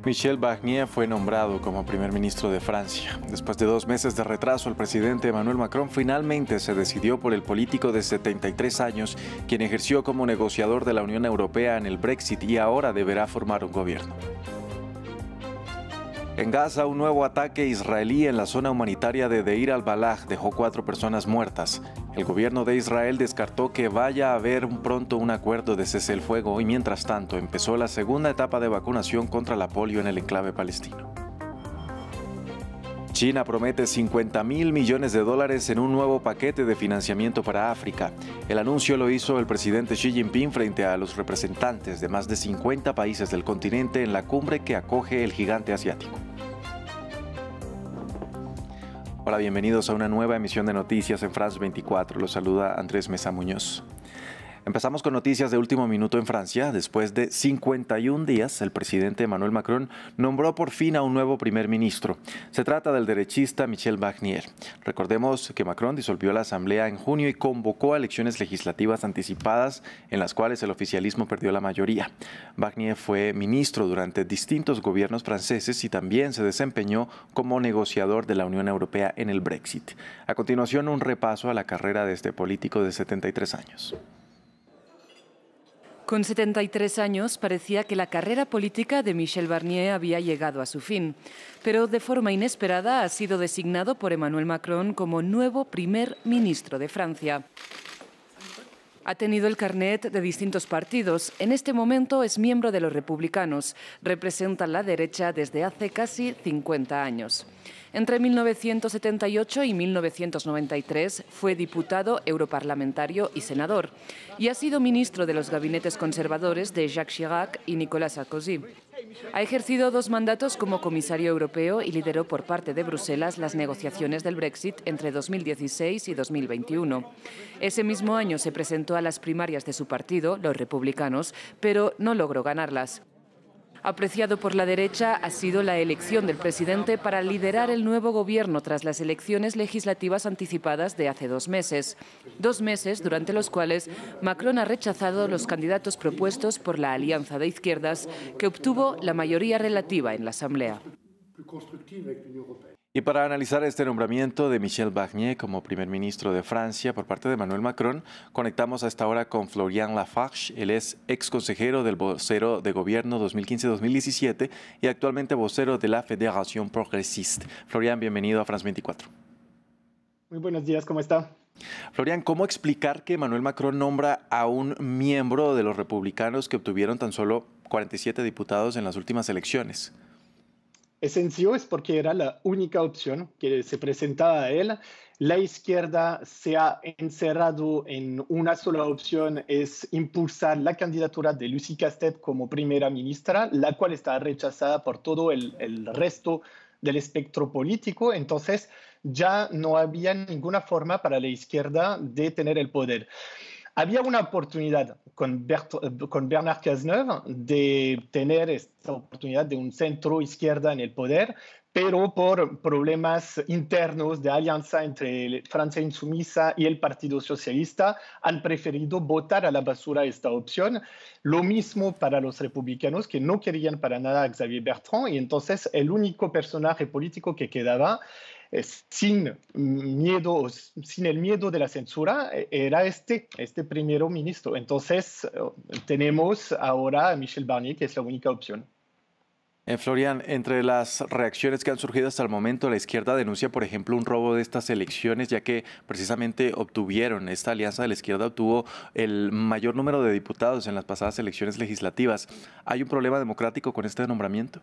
Michel Barnier fue nombrado como primer ministro de Francia. Después de 2 meses de retraso, el presidente Emmanuel Macron finalmente se decidió por el político de 73 años, quien ejerció como negociador de la Unión Europea en el Brexit y ahora deberá formar un gobierno. En Gaza, un nuevo ataque israelí en la zona humanitaria de Deir al-Balah dejó 4 personas muertas. El gobierno de Israel descartó que vaya a haber pronto un acuerdo de cese el fuego y mientras tanto empezó la segunda etapa de vacunación contra la polio en el enclave palestino. China promete $50.000 millones en un nuevo paquete de financiamiento para África. El anuncio lo hizo el presidente Xi Jinping frente a los representantes de más de 50 países del continente en la cumbre que acoge el gigante asiático. Hola, bienvenidos a una nueva emisión de noticias en France 24. Los saluda Andrés Mesa Muñoz. Empezamos con noticias de último minuto en Francia. Después de 51 días, el presidente Emmanuel Macron nombró por fin a un nuevo primer ministro. Se trata del derechista Michel Barnier. Recordemos que Macron disolvió la Asamblea en junio y convocó a elecciones legislativas anticipadas en las cuales el oficialismo perdió la mayoría. Barnier fue ministro durante distintos gobiernos franceses y también se desempeñó como negociador de la Unión Europea en el Brexit. A continuación, un repaso a la carrera de este político de 73 años. Con 73 años parecía que la carrera política de Michel Barnier había llegado a su fin, pero de forma inesperada ha sido designado por Emmanuel Macron como nuevo primer ministro de Francia. Ha tenido el carnet de distintos partidos. En este momento es miembro de los Republicanos. Representa la derecha desde hace casi 50 años. Entre 1978 y 1993 fue diputado, europarlamentario y senador. Y ha sido ministro de los gabinetes conservadores de Jacques Chirac y Nicolas Sarkozy. Ha ejercido 2 mandatos como comisario europeo y lideró por parte de Bruselas las negociaciones del Brexit entre 2016 y 2021. Ese mismo año se presentó a las primarias de su partido, los republicanos, pero no logró ganarlas. Apreciado por la derecha, ha sido la elección del presidente para liderar el nuevo gobierno tras las elecciones legislativas anticipadas de hace 2 meses. 2 meses durante los cuales Macron ha rechazado los candidatos propuestos por la Alianza de Izquierdas, que obtuvo la mayoría relativa en la Asamblea. Y para analizar este nombramiento de Michel Barnier como primer ministro de Francia por parte de Emmanuel Macron, conectamos a esta hora con Florian Lafarge. Él es ex consejero del vocero de gobierno 2015-2017 y actualmente vocero de la Fédération Progressiste. Florian, bienvenido a France 24. Muy buenos días, ¿cómo está? Florian, ¿cómo explicar que Emmanuel Macron nombra a un miembro de los republicanos que obtuvieron tan solo 47 diputados en las últimas elecciones? Es sencillo, es porque era la única opción que se presentaba a él. La izquierda se ha encerrado en una sola opción, es impulsar la candidatura de Lucie Castet como primera ministra, la cual está rechazada por todo el resto del espectro político. Entonces ya no había ninguna forma para la izquierda de tener el poder. Había una oportunidad con Bernard Cazeneuve de tener esta oportunidad de un centro izquierda en el poder, pero por problemas internos de alianza entre Francia Insumisa y el Partido Socialista han preferido botar a la basura esta opción. Lo mismo para los republicanos, que no querían para nada a Xavier Bertrand, y entonces el único personaje político que quedaba sin el miedo de la censura, era este primer ministro. Entonces, tenemos ahora a Michel Barnier, que es la única opción. Florian, entre las reacciones que han surgido hasta el momento, la izquierda denuncia, por ejemplo, un robo de estas elecciones, ya que precisamente esta alianza de la izquierda obtuvo el mayor número de diputados en las pasadas elecciones legislativas. ¿Hay un problema democrático con este nombramiento?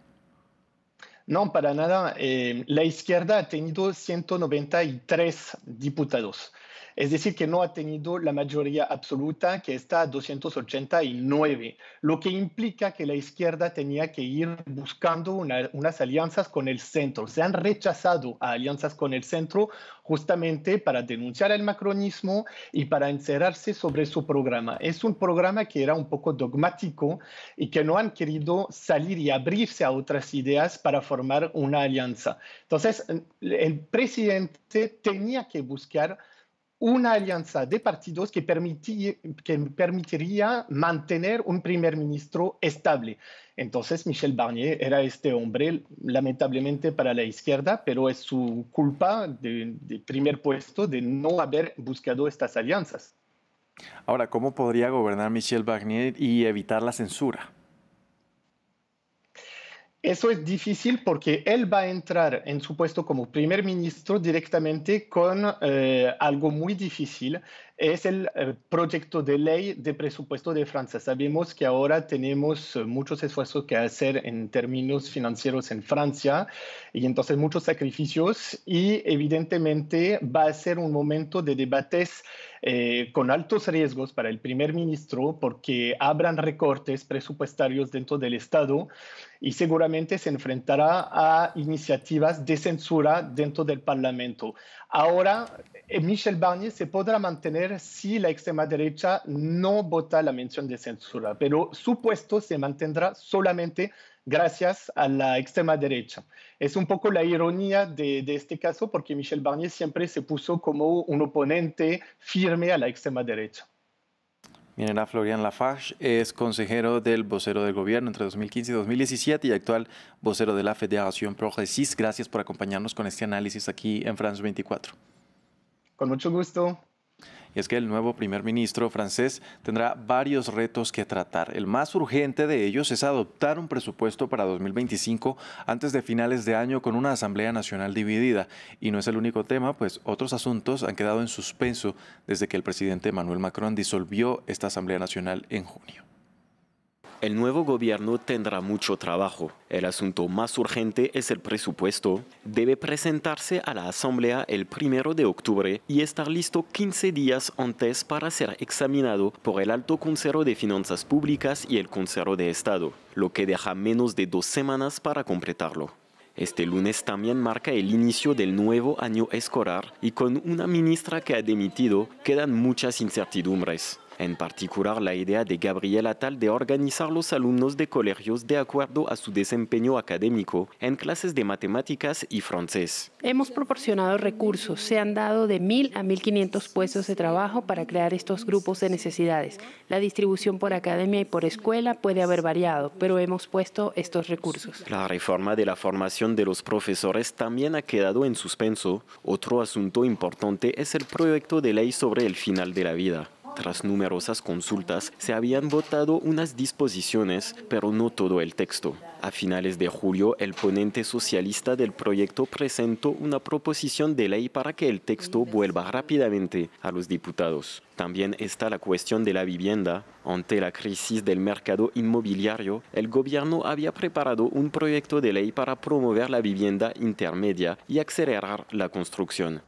No, para nada. La izquierda ha tenido 193 diputados. Es decir, que no ha tenido la mayoría absoluta, que está a 289, lo que implica que la izquierda tenía que ir buscando unas alianzas con el centro. Se han rechazado a alianzas con el centro justamente para denunciar el macronismo y para encerrarse sobre su programa. Es un programa que era un poco dogmático y que no han querido salir y abrirse a otras ideas para formar una alianza. Entonces, el presidente tenía que buscar una alianza de partidos que permitiría mantener un primer ministro estable. Entonces, Michel Barnier era este hombre, lamentablemente para la izquierda, pero es su culpa de primer puesto de no haber buscado estas alianzas. Ahora, ¿cómo podría gobernar Michel Barnier y evitar la censura? Eso es difícil porque él va a entrar en su puesto como primer ministro directamente con algo muy difícil. Es el proyecto de ley de presupuesto de Francia. Sabemos que ahora tenemos muchos esfuerzos que hacer en términos financieros en Francia y entonces muchos sacrificios y evidentemente va a ser un momento de debates con altos riesgos para el primer ministro porque habrán recortes presupuestarios dentro del Estado y seguramente se enfrentará a iniciativas de censura dentro del Parlamento. Ahora, Michel Barnier se podrá mantener si la extrema derecha no vota la mención de censura, pero su puesto se mantendrá solamente gracias a la extrema derecha. Es un poco la ironía de este caso porque Michel Barnier siempre se puso como un oponente firme a la extrema derecha. Miren, a Florian Lafarge es consejero del vocero del gobierno entre 2015 y 2017 y actual vocero de la Fédération Progressiste. Gracias por acompañarnos con este análisis aquí en France 24. Con mucho gusto. Y es que el nuevo primer ministro francés tendrá varios retos que tratar. El más urgente de ellos es adoptar un presupuesto para 2025 antes de finales de año con una Asamblea Nacional dividida. Y no es el único tema, pues otros asuntos han quedado en suspenso desde que el presidente Emmanuel Macron disolvió esta Asamblea Nacional en junio. El nuevo gobierno tendrá mucho trabajo. El asunto más urgente es el presupuesto. Debe presentarse a la Asamblea el 1 de octubre y estar listo 15 días antes para ser examinado por el Alto Consejero de Finanzas Públicas y el Consejero de Estado, lo que deja menos de 2 semanas para completarlo. Este lunes también marca el inicio del nuevo año escolar y con una ministra que ha dimitido quedan muchas incertidumbres. En particular, la idea de Gabriel Attal de organizar los alumnos de colegios de acuerdo a su desempeño académico en clases de matemáticas y francés. Hemos proporcionado recursos. Se han dado de 1.000 a 1.500 puestos de trabajo para crear estos grupos de necesidades. La distribución por academia y por escuela puede haber variado, pero hemos puesto estos recursos. La reforma de la formación de los profesores también ha quedado en suspenso. Otro asunto importante es el proyecto de ley sobre el final de la vida. Tras numerosas consultas, se habían votado unas disposiciones, pero no todo el texto. A finales de julio, el ponente socialista del proyecto presentó una proposición de ley para que el texto vuelva rápidamente a los diputados. También está la cuestión de la vivienda. Ante la crisis del mercado inmobiliario, el gobierno había preparado un proyecto de ley para promover la vivienda intermedia y acelerar la construcción.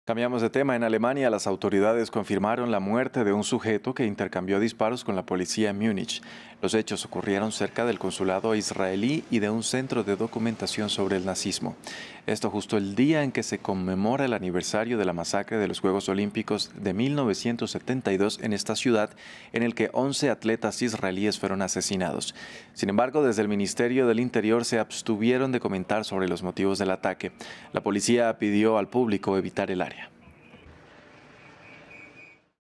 Cambiamos de tema. En Alemania, las autoridades confirmaron la muerte de un sujeto que intercambió disparos con la policía en Múnich. Los hechos ocurrieron cerca del consulado israelí y de un centro de documentación sobre el nazismo. Esto justo el día en que se conmemora el aniversario de la masacre de los Juegos Olímpicos de 1972 en esta ciudad, en el que 11 atletas israelíes fueron asesinados. Sin embargo, desde el Ministerio del Interior se abstuvieron de comentar sobre los motivos del ataque. La policía pidió al público evitar el área.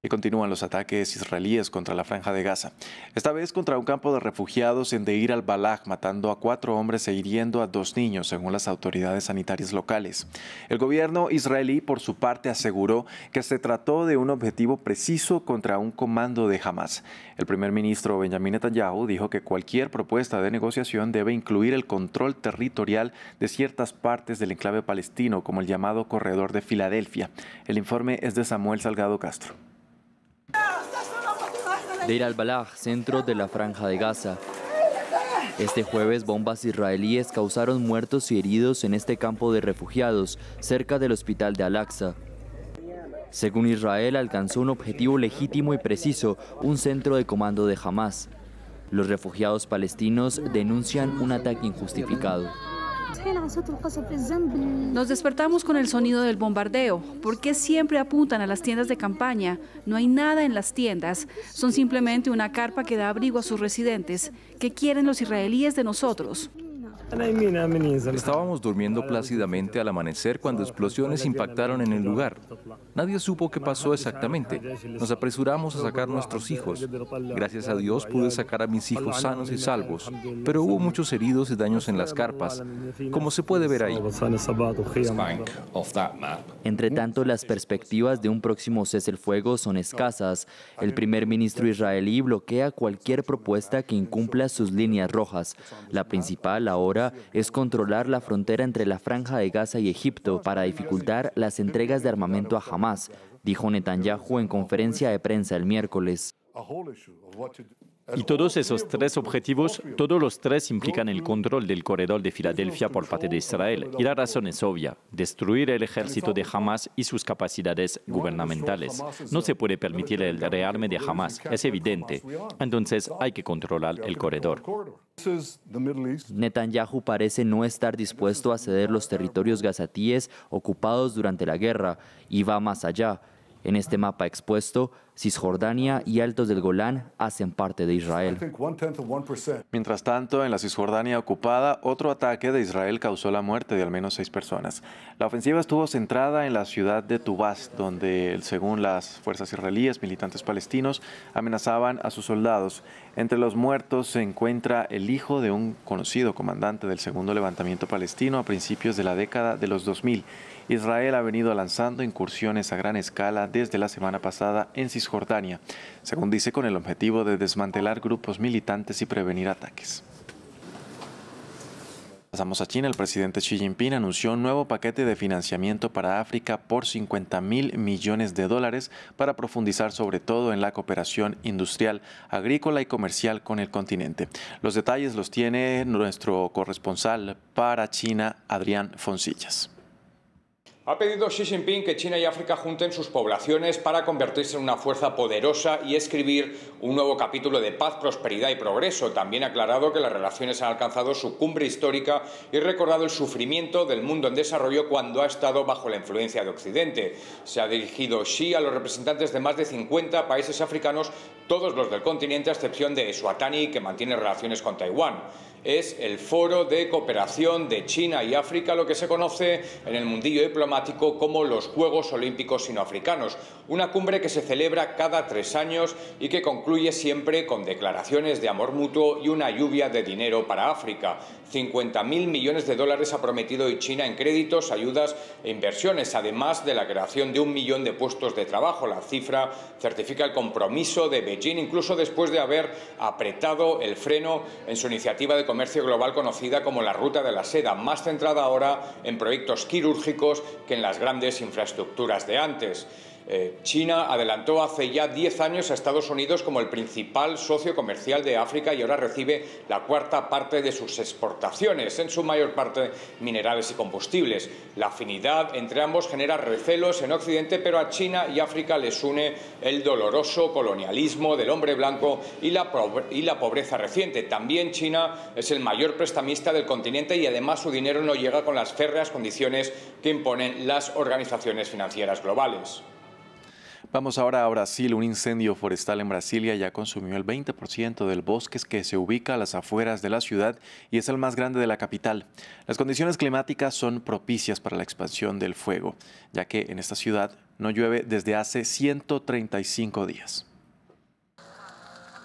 Y continúan los ataques israelíes contra la Franja de Gaza. Esta vez contra un campo de refugiados en Deir al-Balah, matando a 4 hombres e hiriendo a 2 niños, según las autoridades sanitarias locales. El gobierno israelí, por su parte, aseguró que se trató de un objetivo preciso contra un comando de Hamas. El primer ministro Benjamin Netanyahu dijo que cualquier propuesta de negociación debe incluir el control territorial de ciertas partes del enclave palestino, como el llamado Corredor de Filadelfia. El informe es de Samuel Salgado Castro. Deir al-Balah, centro de la Franja de Gaza. Este jueves, bombas israelíes causaron muertos y heridos en este campo de refugiados, cerca del hospital de Al-Aqsa. Según Israel, alcanzó un objetivo legítimo y preciso, un centro de comando de Hamas. Los refugiados palestinos denuncian un ataque injustificado. Nos despertamos con el sonido del bombardeo. ¿Por qué siempre apuntan a las tiendas de campaña? No hay nada en las tiendas. Son simplemente una carpa que da abrigo a sus residentes. ¿Qué quieren los israelíes de nosotros? Estábamos durmiendo plácidamente al amanecer cuando explosiones impactaron en el lugar. Nadie supo qué pasó exactamente. Nos apresuramos a sacar nuestros hijos. Gracias a Dios pude sacar a mis hijos sanos y salvos, pero hubo muchos heridos y daños en las carpas, como se puede ver ahí. Entre tanto, las perspectivas de un próximo cese el fuego son escasas. El primer ministro israelí bloquea cualquier propuesta que incumpla sus líneas rojas. La principal ahora es controlar la frontera entre la Franja de Gaza y Egipto para dificultar las entregas de armamento a Hamás, dijo Netanyahu en conferencia de prensa el miércoles. Y todos esos tres objetivos, todos los tres implican el control del corredor de Filadelfia por parte de Israel. Y la razón es obvia: destruir el ejército de Hamás y sus capacidades gubernamentales. No se puede permitir el rearme de Hamás, es evidente. Entonces hay que controlar el corredor. Netanyahu parece no estar dispuesto a ceder los territorios gazatíes ocupados durante la guerra y va más allá. En este mapa expuesto, Cisjordania y Altos del Golán hacen parte de Israel. Mientras tanto, en la Cisjordania ocupada, otro ataque de Israel causó la muerte de al menos 6 personas. La ofensiva estuvo centrada en la ciudad de Tubas, donde, según las fuerzas israelíes, militantes palestinos amenazaban a sus soldados. Entre los muertos se encuentra el hijo de un conocido comandante del segundo levantamiento palestino a principios de la década de los 2000. Israel ha venido lanzando incursiones a gran escala desde la semana pasada en Cisjordania, según dice, con el objetivo de desmantelar grupos militantes y prevenir ataques. Pasamos a China. El presidente Xi Jinping anunció un nuevo paquete de financiamiento para África por $50.000 millones para profundizar sobre todo en la cooperación industrial, agrícola y comercial con el continente. Los detalles los tiene nuestro corresponsal para China, Adrián Foncillas. Ha pedido Xi Jinping que China y África junten sus poblaciones para convertirse en una fuerza poderosa y escribir un nuevo capítulo de paz, prosperidad y progreso. También ha aclarado que las relaciones han alcanzado su cumbre histórica y recordado el sufrimiento del mundo en desarrollo cuando ha estado bajo la influencia de Occidente. Se ha dirigido Xi a los representantes de más de 50 países africanos, todos los del continente a excepción de Eswatini, que mantiene relaciones con Taiwán. Es el Foro de Cooperación de China y África, lo que se conoce en el mundillo diplomático como los Juegos Olímpicos Sinoafricanos, una cumbre que se celebra cada 3 años y que concluye siempre con declaraciones de amor mutuo y una lluvia de dinero para África. $50.000 millones ha prometido hoy China en créditos, ayudas e inversiones, además de la creación de 1 millón de puestos de trabajo. La cifra certifica el compromiso de Beijing, incluso después de haber apretado el freno en su iniciativa de comercio global conocida como la Ruta de la Seda, más centrada ahora en proyectos quirúrgicos que en las grandes infraestructuras de antes. China adelantó hace ya 10 años a Estados Unidos como el principal socio comercial de África y ahora recibe la 4ª parte de sus exportaciones, en su mayor parte minerales y combustibles. La afinidad entre ambos genera recelos en Occidente, pero a China y África les une el doloroso colonialismo del hombre blanco y la pobreza reciente. También China es el mayor prestamista del continente y además su dinero no llega con las férreas condiciones que imponen las organizaciones financieras globales. Vamos ahora a Brasil. Un incendio forestal en Brasilia ya consumió el 20% del bosque que se ubica a las afueras de la ciudad y es el más grande de la capital. Las condiciones climáticas son propicias para la expansión del fuego, ya que en esta ciudad no llueve desde hace 135 días.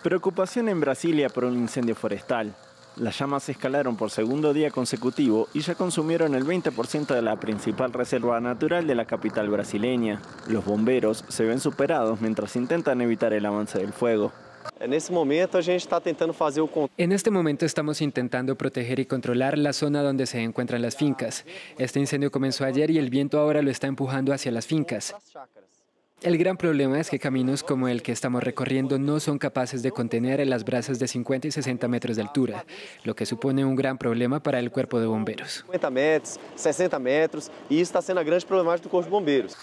Preocupación en Brasilia por un incendio forestal. Las llamas escalaron por segundo día consecutivo y ya consumieron el 20% de la principal reserva natural de la capital brasileña. Los bomberos se ven superados mientras intentan evitar el avance del fuego. En este momento estamos intentando proteger y controlar la zona donde se encuentran las fincas. Este incendio comenzó ayer y el viento ahora lo está empujando hacia las fincas. El gran problema es que caminos como el que estamos recorriendo no son capaces de contener las brasas de 50 y 60 metros de altura, lo que supone un gran problema para el cuerpo de bomberos. 50 metros, 60 metros, y está siendo una gran problemática del cuerpo de bomberos.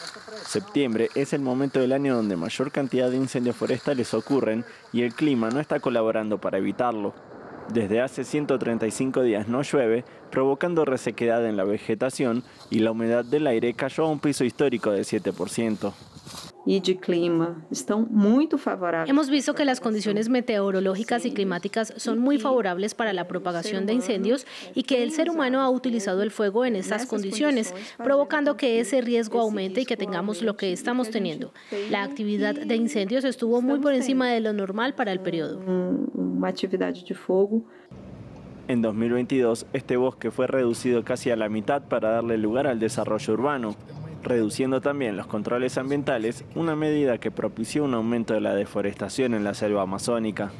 Septiembre es el momento del año donde mayor cantidad de incendios forestales ocurren y el clima no está colaborando para evitarlo. Desde hace 135 días no llueve, provocando resequedad en la vegetación y la humedad del aire cayó a un piso histórico de 7%. de clima están muy favorables. Hemos visto que las condiciones meteorológicas y climáticas son muy favorables para la propagación de incendios y que el ser humano ha utilizado el fuego en estas condiciones, provocando que ese riesgo aumente y que tengamos lo que estamos teniendo. La actividad de incendios estuvo muy por encima de lo normal para el periodo. Una actividad de fuego. En 2022, este bosque fue reducido casi a la mitad para darle lugar al desarrollo urbano, reduciendo también los controles ambientales, una medida que propició un aumento de la deforestación en la selva amazónica.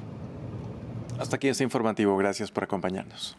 Hasta aquí este informativo. Gracias por acompañarnos.